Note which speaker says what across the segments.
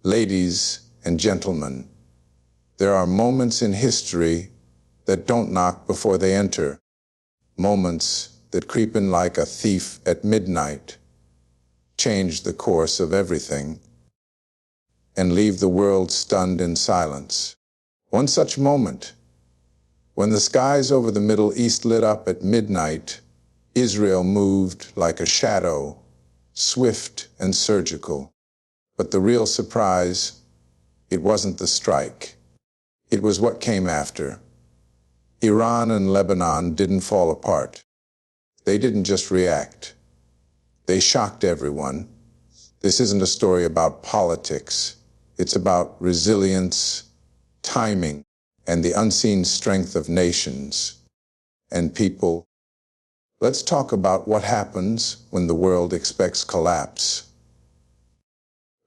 Speaker 1: Ladies and gentlemen, there are moments in history that don't knock before they enter, moments that creep in like a thief at midnight, change the course of everything, and leave the world stunned in silence. One such moment, when the skies over the Middle East lit up at midnight, Israel moved like a shadow, swift and surgical. But the real surprise, it wasn't the strike. It was what came after. Iran and Lebanon didn't fall apart. They didn't just react. They shocked everyone. This isn't a story about politics. It's about resilience, timing, and the unseen strength of nations and people. Let's talk about what happens when the world expects collapse,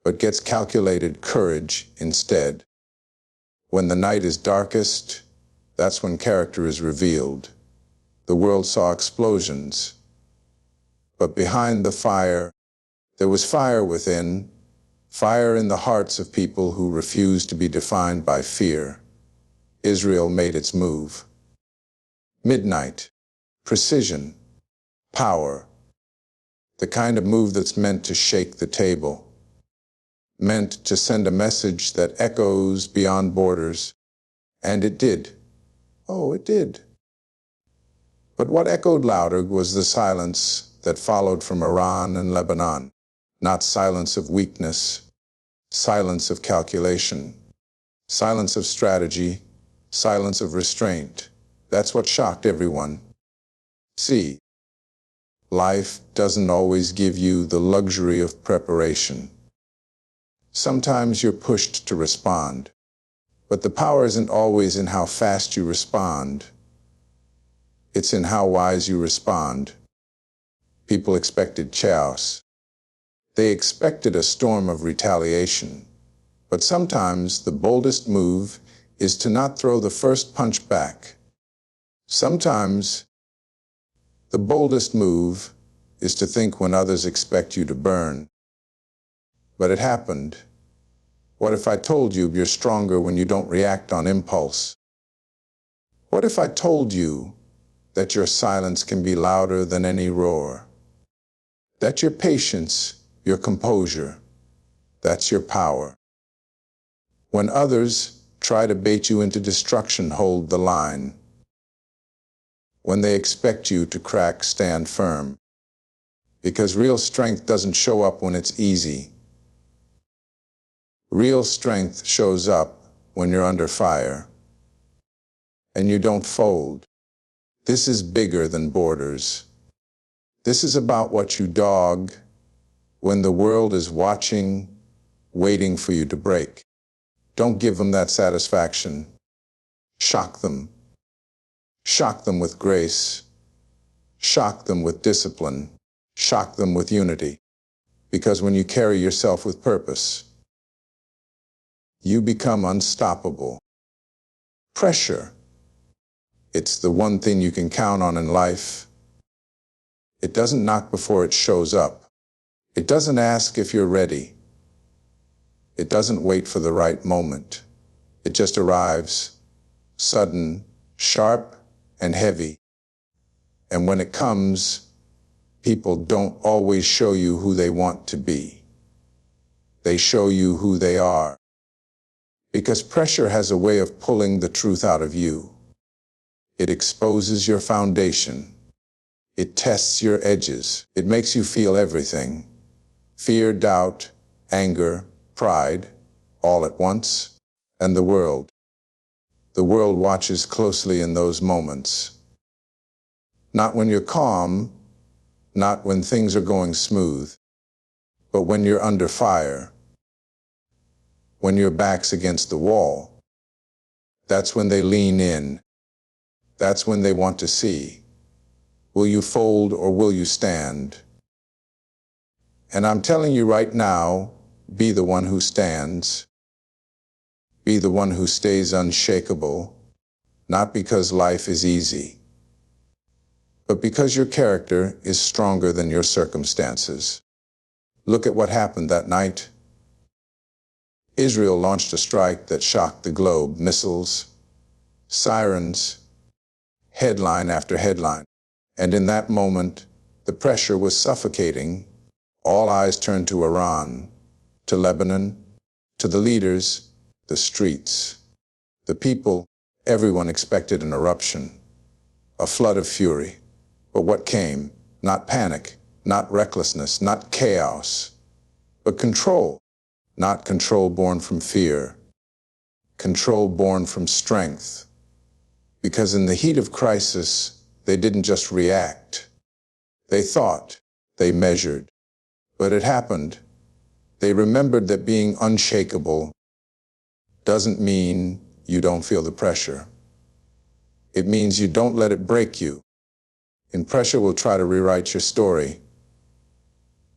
Speaker 1: but gets calculated courage instead. When the night is darkest, that's when character is revealed. The world saw explosions, but behind the fire, there was fire within, fire in the hearts of people who refused to be defined by fear. Israel made its move. Midnight, precision, power, the kind of move that's meant to shake the table, meant to send a message that echoes beyond borders. And it did. Oh, it did. But what echoed louder was the silence that followed from Iran and Lebanon. Not silence of weakness, silence of calculation, silence of strategy, silence of restraint. That's what shocked everyone. See, life doesn't always give you the luxury of preparation. Sometimes you're pushed to respond, but the power isn't always in how fast you respond. It's in how wise you respond. People expected chaos. They expected a storm of retaliation. But sometimes the boldest move is to not throw the first punch back. Sometimes the boldest move is to think when others expect you to burn. But it happened. What if I told you you're stronger when you don't react on impulse? What if I told you that your silence can be louder than any roar? That your patience, your composure, that's your power. When others try to bait you into destruction, hold the line. When they expect you to crack, stand firm. Because real strength doesn't show up when it's easy. Real strength shows up when you're under fire. And you don't fold. This is bigger than borders. This is about what you dog when the world is watching, waiting for you to break. Don't give them that satisfaction. Shock them. Shock them with grace. Shock them with discipline. Shock them with unity. Because when you carry yourself with purpose, you become unstoppable. Pressure. It's the one thing you can count on in life. It doesn't knock before it shows up. It doesn't ask if you're ready. It doesn't wait for the right moment. It just arrives, sudden, sharp, and heavy. And when it comes, people don't always show you who they want to be. They show you who they are. Because pressure has a way of pulling the truth out of you. It exposes your foundation. It tests your edges. It makes you feel everything. Fear, doubt, anger, pride, all at once. And the world. The world watches closely in those moments. Not when you're calm, not when things are going smooth, but when you're under fire. When your back's against the wall. That's when they lean in. That's when they want to see. Will you fold or will you stand? And I'm telling you right now, be the one who stands. Be the one who stays unshakable, not because life is easy, but because your character is stronger than your circumstances. Look at what happened that night. Israel launched a strike that shocked the globe. Missiles, sirens, headline after headline. And in that moment, the pressure was suffocating. All eyes turned to Iran, to Lebanon, to the leaders, the streets, the people. Everyone expected an eruption, a flood of fury. But what came? Not panic, not recklessness, not chaos, but control. Not control born from fear, control born from strength. Because in the heat of crisis, they didn't just react. They thought, they measured. But it happened. They remembered that being unshakable doesn't mean you don't feel the pressure. It means you don't let it break you. And pressure will try to rewrite your story.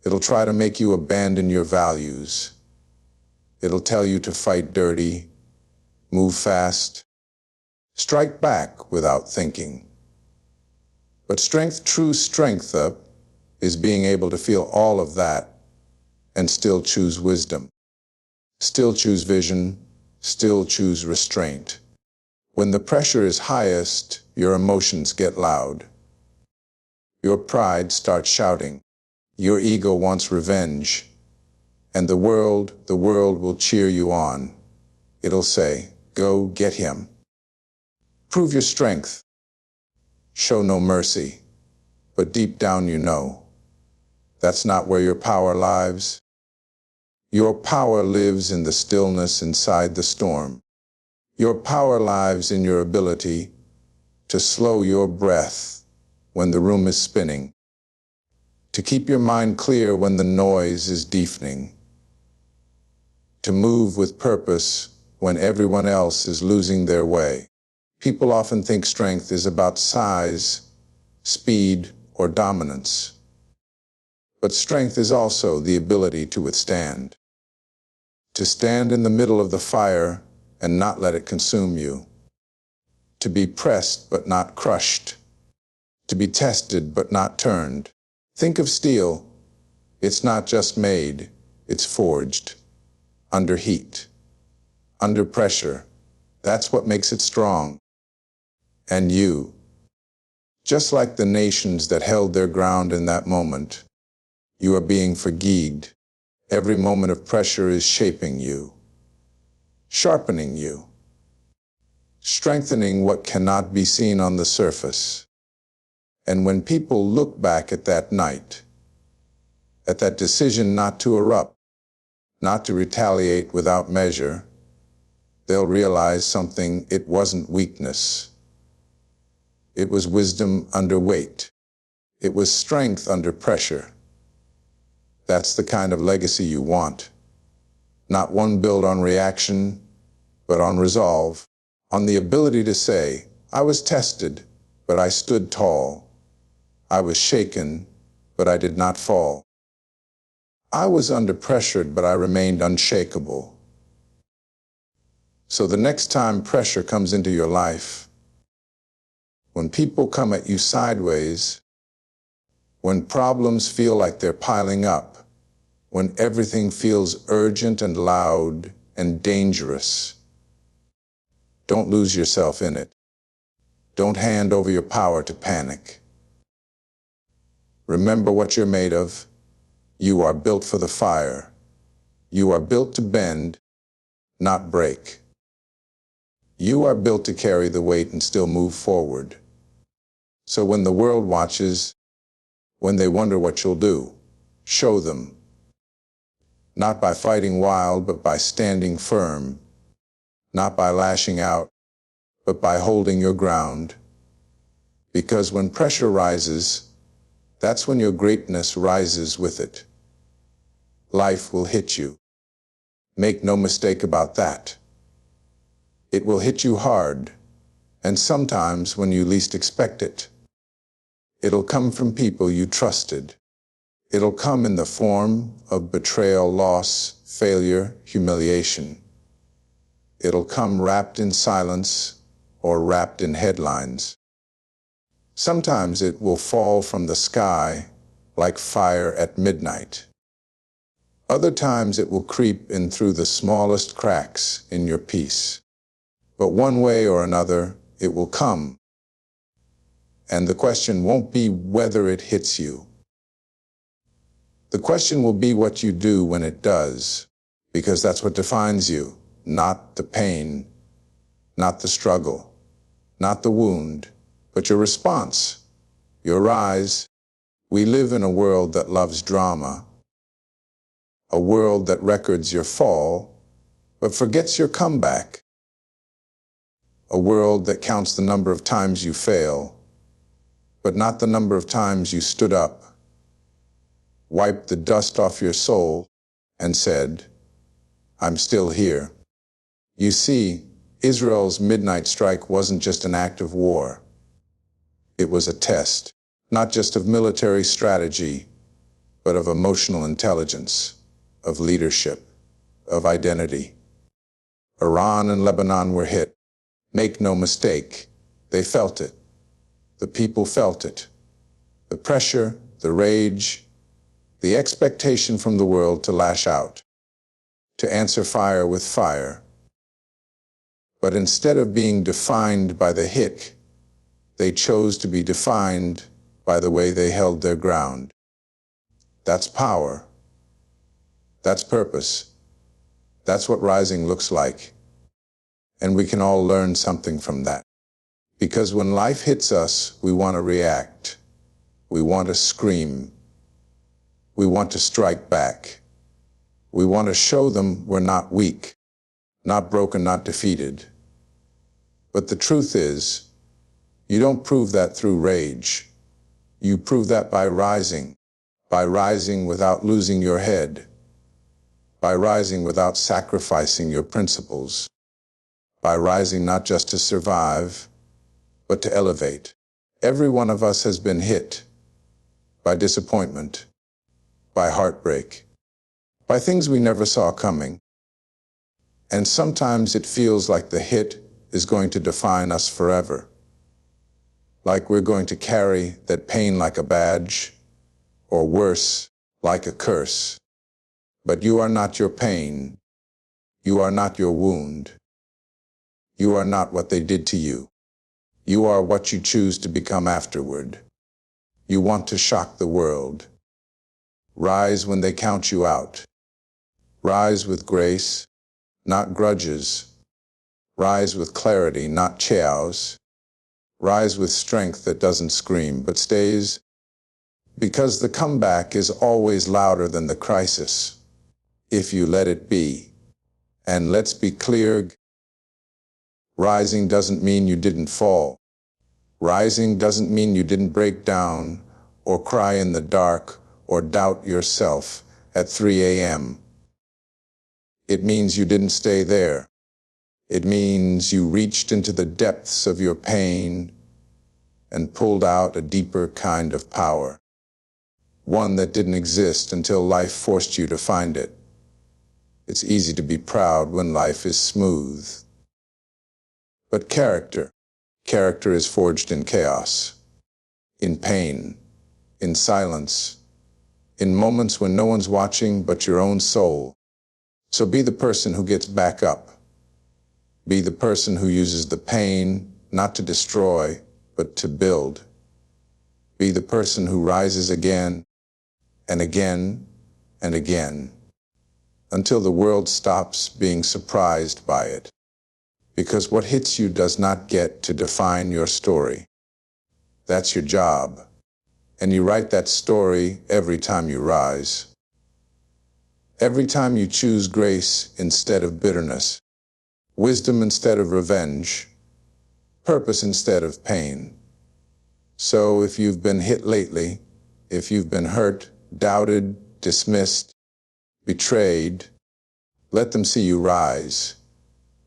Speaker 1: It'll try to make you abandon your values. It'll tell you to fight dirty, move fast, strike back without thinking. But strength, true strength is being able to feel all of that and still choose wisdom, still choose vision, still choose restraint. When the pressure is highest, your emotions get loud. Your pride starts shouting. Your ego wants revenge. And the world will cheer you on. It'll say, go get him. Prove your strength. Show no mercy. But deep down you know, that's not where your power lies. Your power lives in the stillness inside the storm. Your power lies in your ability to slow your breath when the room is spinning, to keep your mind clear when the noise is deafening, to move with purpose when everyone else is losing their way. People often think strength is about size, speed, or dominance. But strength is also the ability to withstand, to stand in the middle of the fire and not let it consume you, to be pressed but not crushed, to be tested but not turned. Think of steel. It's not just made, it's forged. Under heat, under pressure. That's what makes it strong. And you, just like the nations that held their ground in that moment, you are being fatigued. Every moment of pressure is shaping you, sharpening you, strengthening what cannot be seen on the surface. And when people look back at that night, at that decision not to erupt, not to retaliate without measure, they'll realize something. It wasn't weakness. It was wisdom under weight. It was strength under pressure. That's the kind of legacy you want. Not one built on reaction, but on resolve, on the ability to say, I was tested, but I stood tall. I was shaken, but I did not fall. I was under pressure, but I remained unshakable. So the next time pressure comes into your life, when people come at you sideways, when problems feel like they're piling up, when everything feels urgent and loud and dangerous, don't lose yourself in it. Don't hand over your power to panic. Remember what you're made of. You are built for the fire. You are built to bend, not break. You are built to carry the weight and still move forward. So when the world watches, when they wonder what you'll do, show them. Not by fighting wild, but by standing firm. Not by lashing out, but by holding your ground. Because when pressure rises, that's when your greatness rises with it. Life will hit you. Make no mistake about that. It will hit you hard, and sometimes when you least expect it. It'll come from people you trusted. It'll come in the form of betrayal, loss, failure, humiliation. It'll come wrapped in silence or wrapped in headlines. Sometimes it will fall from the sky like fire at midnight. Other times it will creep in through the smallest cracks in your peace. But one way or another, it will come. And the question won't be whether it hits you. The question will be what you do when it does, because that's what defines you, not the pain, not the struggle, not the wound, but your response, your rise. We live in a world that loves drama, a world that records your fall, but forgets your comeback, a world that counts the number of times you fail, but not the number of times you stood up, wiped the dust off your soul, and said, "I'm still here." You see, Israel's midnight strike wasn't just an act of war. It was a test, not just of military strategy, but of emotional intelligence, of leadership, of identity. Iran and Lebanon were hit. Make no mistake, they felt it. The people felt it. The pressure, the rage, the expectation from the world to lash out, to answer fire with fire. But instead of being defined by the hit, they chose to be defined by the way they held their ground. That's power. That's purpose. That's what rising looks like. And we can all learn something from that. Because when life hits us, we want to react. We want to scream. We want to strike back. We want to show them we're not weak, not broken, not defeated. But the truth is, you don't prove that through rage. You prove that by rising without losing your head, by rising without sacrificing your principles, by rising not just to survive, but to elevate. Every one of us has been hit by disappointment, by heartbreak, by things we never saw coming. And sometimes it feels like the hit is going to define us forever, like we're going to carry that pain like a badge, or worse, like a curse. But you are not your pain. You are not your wound. You are not what they did to you. You are what you choose to become afterward. You want to shock the world. Rise when they count you out. Rise with grace, not grudges. Rise with clarity, not chows. Rise with strength that doesn't scream, but stays. Because the comeback is always louder than the crisis, if you let it be. And let's be clear, rising doesn't mean you didn't fall. Rising doesn't mean you didn't break down, or cry in the dark, or doubt yourself at 3 a.m. It means you didn't stay there. It means you reached into the depths of your pain and pulled out a deeper kind of power, one that didn't exist until life forced you to find it. It's easy to be proud when life is smooth. But character is forged in chaos, in pain, in silence, in moments when no one's watching but your own soul. So be the person who gets back up. Be the person who uses the pain not to destroy, but to build. Be the person who rises again and again and again until the world stops being surprised by it. Because what hits you does not get to define your story. That's your job. And you write that story every time you rise. Every time you choose grace instead of bitterness, wisdom instead of revenge, purpose instead of pain. So if you've been hit lately, if you've been hurt, doubted, dismissed, betrayed, let them see you rise.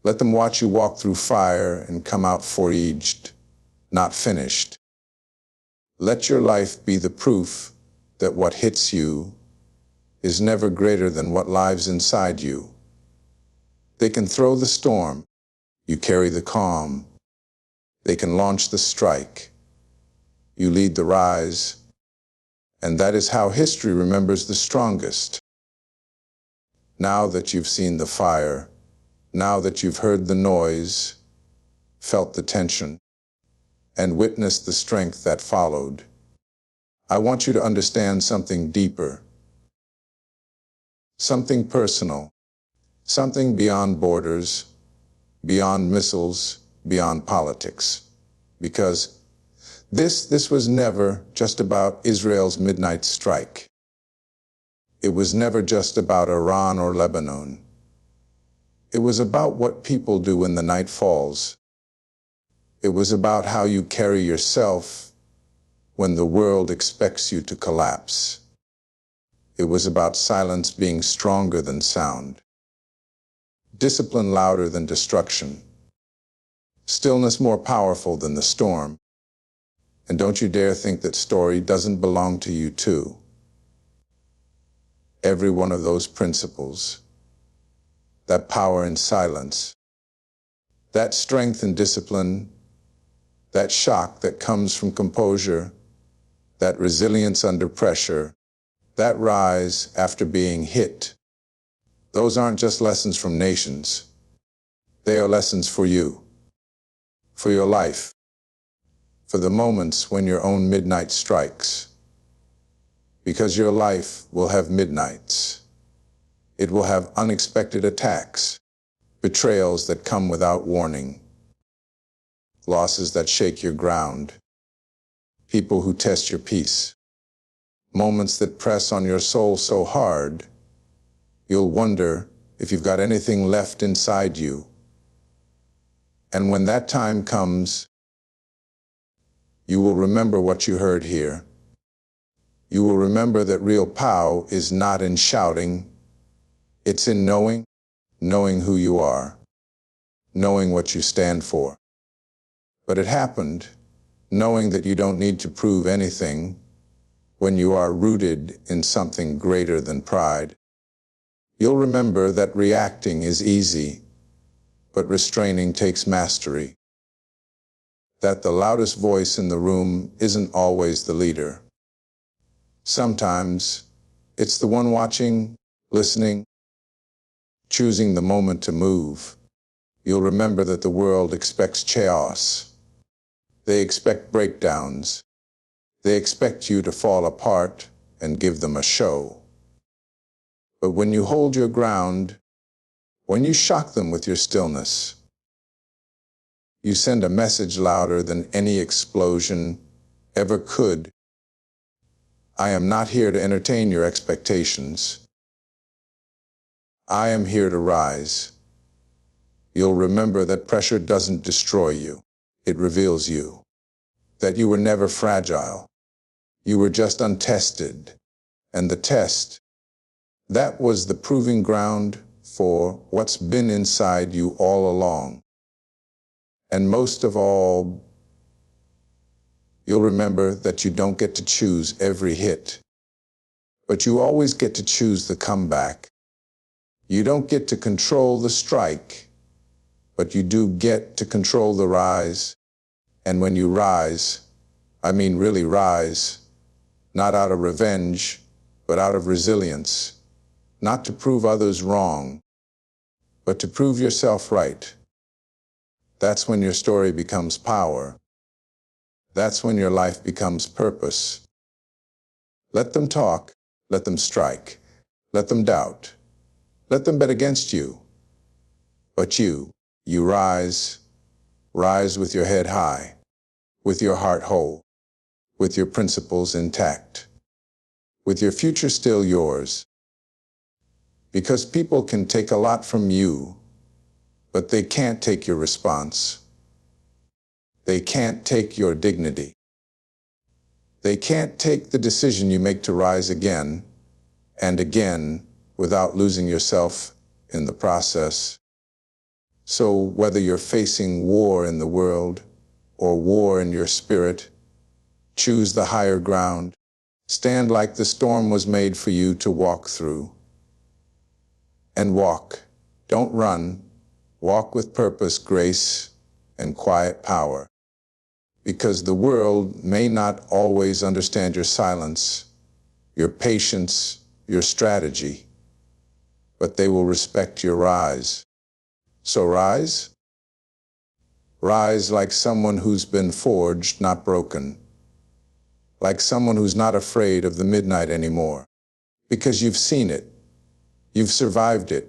Speaker 1: Let them watch you walk through fire and come out forged, not finished. Let your life be the proof that what hits you is never greater than what lives inside you. They can throw the storm, you carry the calm. They can launch the strike, you lead the rise. And that is how history remembers the strongest. Now that you've seen the fire, now that you've heard the noise, felt the tension, and witnessed the strength that followed, I want you to understand something deeper, something personal, something beyond borders, beyond missiles, beyond politics. Because this was never just about Israel's midnight strike. It was never just about Iran or Lebanon. It was about what people do when the night falls. It was about how you carry yourself when the world expects you to collapse. It was about silence being stronger than sound, discipline louder than destruction, stillness more powerful than the storm. And don't you dare think that story doesn't belong to you too. Every one of those principles, that power in silence, that strength in discipline, that shock that comes from composure, that resilience under pressure, that rise after being hit. Those aren't just lessons from nations. They are lessons for you, for your life, for the moments when your own midnight strikes. Because your life will have midnights. It will have unexpected attacks, betrayals that come without warning, losses that shake your ground, people who test your peace, moments that press on your soul so hard, you'll wonder if you've got anything left inside you. And when that time comes, you will remember what you heard here. You will remember that real power is not in shouting, it's in knowing who you are, knowing what you stand for. But it happened, knowing that you don't need to prove anything when you are rooted in something greater than pride. You'll remember that reacting is easy, but restraining takes mastery. That the loudest voice in the room isn't always the leader. Sometimes it's the one watching, listening, choosing the moment to move. You'll remember that the world expects chaos. They expect breakdowns. They expect you to fall apart and give them a show. But when you hold your ground, when you shock them with your stillness, you send a message louder than any explosion ever could. I am not here to entertain your expectations. I am here to rise. You'll remember that pressure doesn't destroy you. It reveals you. That you were never fragile. You were just untested. And the test, that was the proving ground for what's been inside you all along. And most of all, you'll remember that you don't get to choose every hit, but you always get to choose the comeback. You don't get to control the strike, but you do get to control the rise. And when you rise, I mean really rise, not out of revenge, but out of resilience, not to prove others wrong, but to prove yourself right. That's when your story becomes power. That's when your life becomes purpose. Let them talk, let them strike, let them doubt, let them bet against you. But you rise with your head high, with your heart whole, with your principles intact, with your future still yours. Because people can take a lot from you, but they can't take your response. They can't take your dignity. They can't take the decision you make to rise again and again without losing yourself in the process. So whether you're facing war in the world or war in your spirit, choose the higher ground. Stand like the storm was made for you to walk through. And walk. Don't run. Walk with purpose, grace, and quiet power. Because the world may not always understand your silence, your patience, your strategy. but they will respect your rise. So rise? Rise like someone who's been forged, not broken. Like someone who's not afraid of the midnight anymore. Because you've seen it. You've survived it.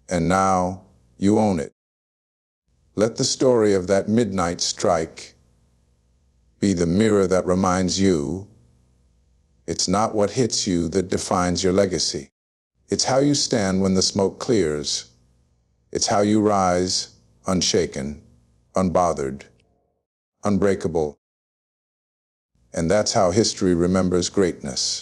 Speaker 1: And now you own it. Let the story of that midnight strike be the mirror that reminds you it's not what hits you that defines your legacy. It's how you stand when the smoke clears. It's how you rise, unshaken, unbothered, unbreakable. And that's how history remembers greatness.